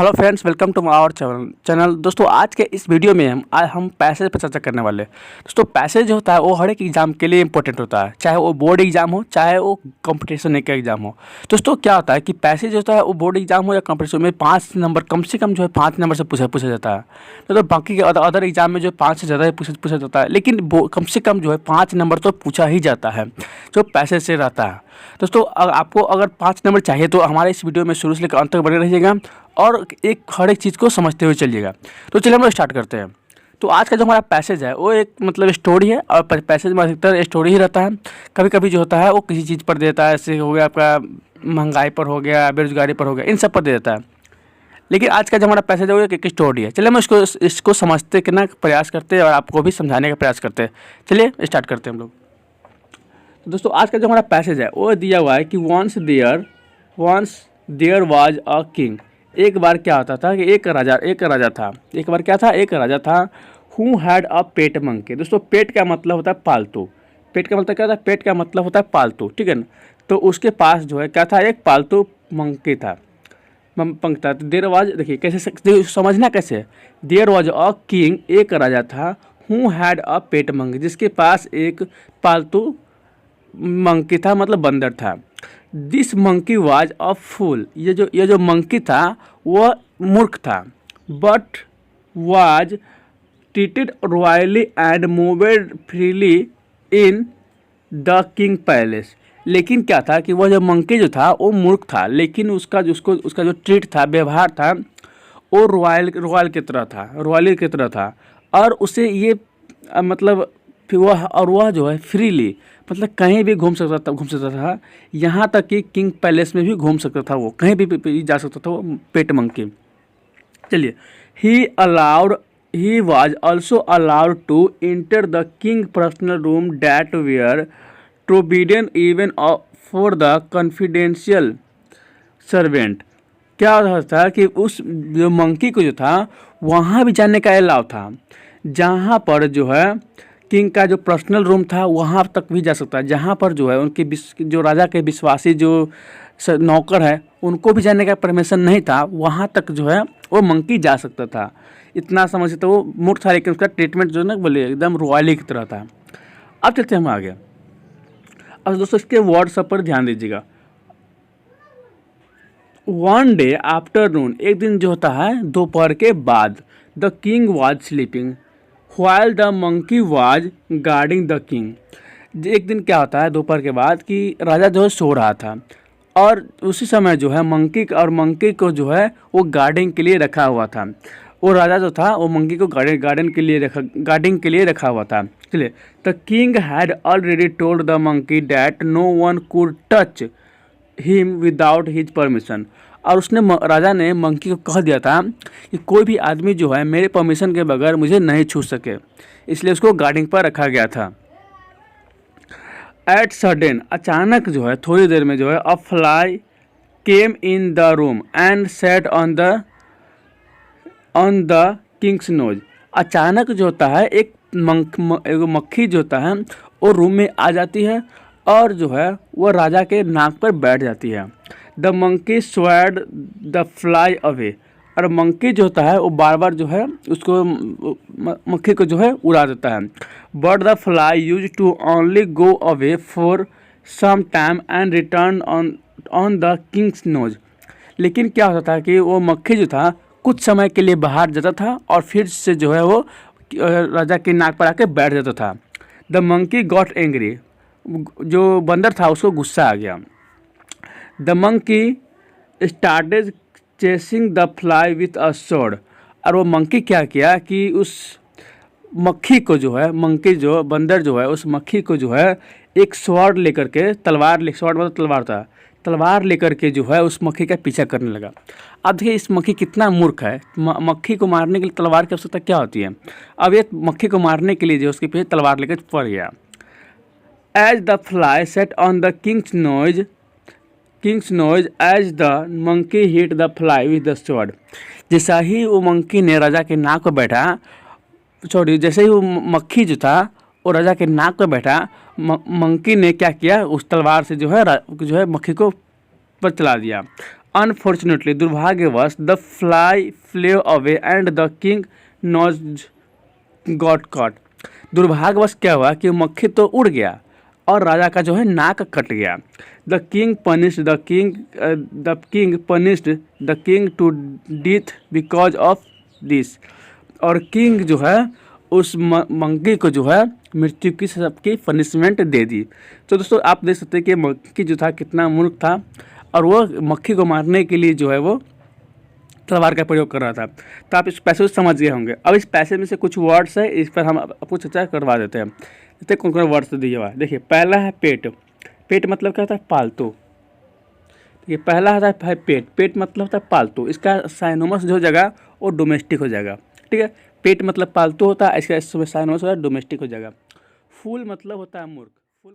Hello friends, welcome to our channel. दोस्तों, आज के इस वीडियो में हम पैसेज पर चर्चा करने वाले हैं। दोस्तों, पैसेज जो होता है वो हर एक एग्जाम के लिए इंपॉर्टेंट होता है, चाहे वो बोर्ड एग्जाम हो, चाहे वो कंपटीशन का एग्जाम हो। दोस्तों, क्या होता है कि पैसेज होता है वो बोर्ड एग्जाम हो या कंपटीशन में 5 नंबर कम से कम जो है 5 नंबर से पूछा जाता है। तो बाकी के अदर एग्जाम में जो 5 से ज़्यादा पूछा जाता है, लेकिन कम से कम जो है 5 नंबर तो पूछा ही जाता है जो पैसेज से रहता है। दोस्तों, आपको अगर 5 नंबर चाहिए तो हमारे इस वीडियो में शुरू से लेकर अंत तक बने रहिएगा और हर एक चीज़ को समझते हुए चलिएगा। तो चलिए हम लोग स्टार्ट करते हैं। तो आज का जो हमारा पैसेज है वो एक स्टोरी है, और पैसेज में अधिकतर स्टोरी ही रहता है। कभी कभी जो होता है वो किसी चीज़ पर देता है, जैसे हो गया आपका महंगाई पर, हो गया बेरोजगारी पर, हो गया, इन सब पर दे देता है। लेकिन आज का जो हमारा पैसेज है वो एक स्टोरी है। चलिए हम इसको समझते करना प्रयास करते हैं और आपको भी समझाने का प्रयास करते हैं। चलिए स्टार्ट करते हैं हम लोग। तो दोस्तों, आज का जो हमारा पैसेज है वो दिया हुआ है कि once there was a king. एक बार क्या होता था कि एक राजा था। एक बार क्या था, एक राजा था। Who had a pet monkey. दोस्तों, पेट का मतलब होता है पालतू। पेट का मतलब क्या होता है? पेट का मतलब होता है पालतू, ठीक है ना। तो उसके पास जो है क्या था, एक पालतू मंकी था, पंखता। तो देयर वाज, देखिए कैसे समझना, कैसे देयर वाज अ किंग, एक राजा था। Who had a pet monkey, जिसके पास एक पालतू मंकी था, मतलब बंदर था। This monkey was a fool. ये जो मंकी था वह मूर्ख था। But was treated royally and moved freely in the king palace. लेकिन क्या था कि वह जो मंकी जो था वो मूर्ख था, लेकिन उसका जो ट्रीट था, व्यवहार था, वो रॉयल की तरह था। और उसे ये मतलब वह जो है फ्रीली, मतलब कहीं भी घूम सकता था। यहाँ तक कि किंग पैलेस में भी घूम सकता था, वो कहीं भी जा सकता था, वो पेट मंकी। चलिए, he was also allowed to enter the king personal room that were forbidden even for the confidential servant. क्या होता था कि उस जो मंकी को जो था वहाँ भी जाने का अलाउ था, जहाँ पर जो है किंग का जो पर्सनल रूम था वहाँ तक भी जा सकता है, जहाँ पर जो है उनके जो राजा के विश्वासी जो नौकर है उनको भी जाने का परमिशन नहीं था, वहाँ तक जो है वो मंकी जा सकता था। इतना समझ तो वो मूर्ख था, लेकिन उसका ट्रीटमेंट जो है ना बोले एकदम रॉयली की तरह था। अब चलते हैं हम आगे। अब दोस्तों, इसके वर्ड सब पर ध्यान दीजिएगा। वन डे आफ्टरनून, एक दिन जो होता है दोपहर के बाद, the king was sleeping while the monkey was guarding the king. एक दिन क्या होता है दोपहर के बाद कि राजा जो है सो रहा था, और उसी समय जो है मंकी को जो है वो गार्डिंग के लिए रखा हुआ था। वो राजा जो था वो मंकी को गार्डिंग के लिए रखा हुआ था। चलिए, the king had already told the monkey that no one could touch him without his permission. और राजा ने मंकी को कह दिया था कि कोई भी आदमी जो है मेरे परमिशन के बगैर मुझे नहीं छू सके, इसलिए उसको गार्डिंग पर रखा गया था। एट सडन, अचानक जो है थोड़ी देर में जो है a fly came in the room and set on the king's nose. अचानक जो होता है एक मक्खी जो होता है वो रूम में आ जाती है और जो है वो राजा के नाक पर बैठ जाती है। The monkey swayed the fly away. और मंकी जो होता है वो बार बार जो है उसको मक्खी को जो है उड़ा देता है। But the fly use to only go away for some time and return on the king's nose. लेकिन क्या होता था कि वो मक्खी जो था कुछ समय के लिए बाहर जाता था और फिर से जो है वो राजा के नाक पर आके बैठ जाता था। The monkey got angry. जो बंदर था उसको गुस्सा आ गया। The monkey started chasing the fly with a sword. और वो मंकी क्या किया कि उस मक्खी को जो है बंदर जो है उस मक्खी को जो है एक स्वॉर्ड लेकर के, स्वॉर्ड मतलब तलवार था, तलवार लेकर के जो है उस मक्खी का पीछा करने लगा। अब देखिए इस मक्खी कितना मूर्ख है। मक्खी को मारने के लिए तलवार की आवश्यकता क्या होती है? अब ये मक्खी को मारने के लिए जो उसके पीछे तलवार लेकर पड़ गया। As the fly set on the king's nose as the monkey hit the fly with the sword. जैसा ही वो मंकी ने राजा के नाक पर बैठा, जैसे ही वो मक्खी जो था वो राजा के नाक पर बैठा, मंकी ने क्या किया, उस तलवार से जो है मक्खी को पर चला दिया अनफॉर्चुनेटली, दुर्भाग्यवश, the fly flew away and the king nose got caught. दुर्भाग्यवश क्या हुआ कि मक्खी तो उड़ गया और राजा का जो है नाक कट गया। The king punished the king to death because of this. और किंग जो है उस मंकी को जो है मृत्यु की सबकी पनिशमेंट दे दी। तो दोस्तों आप देख सकते हैं कि मंकी जो था कितना मूर्ख था और वो मक्खी को मारने के लिए जो है वो तलवार का प्रयोग कर रहा था। तो आप इस पैसे को समझ गए होंगे। अब इस पैसे में से कुछ वर्ड्स है, इस पर हम आपको चर्चा करवा देते हैं। देखते कौन कौन वर्ड्स दिए हुआ है। देखिए पहला है पेट। पेट मतलब क्या होता है? पालतू। देखिए पहला होता है पेट। पेट मतलब होता है पालतू। इसका साइनोमस जो हो जाएगा वो डोमेस्टिक हो जाएगा। ठीक है, पेट मतलब पालतू होता है, इसका साइनोमस हो जाएगा डोमेस्टिक हो जाएगा। फूल मतलब होता है मूर्ख। फूल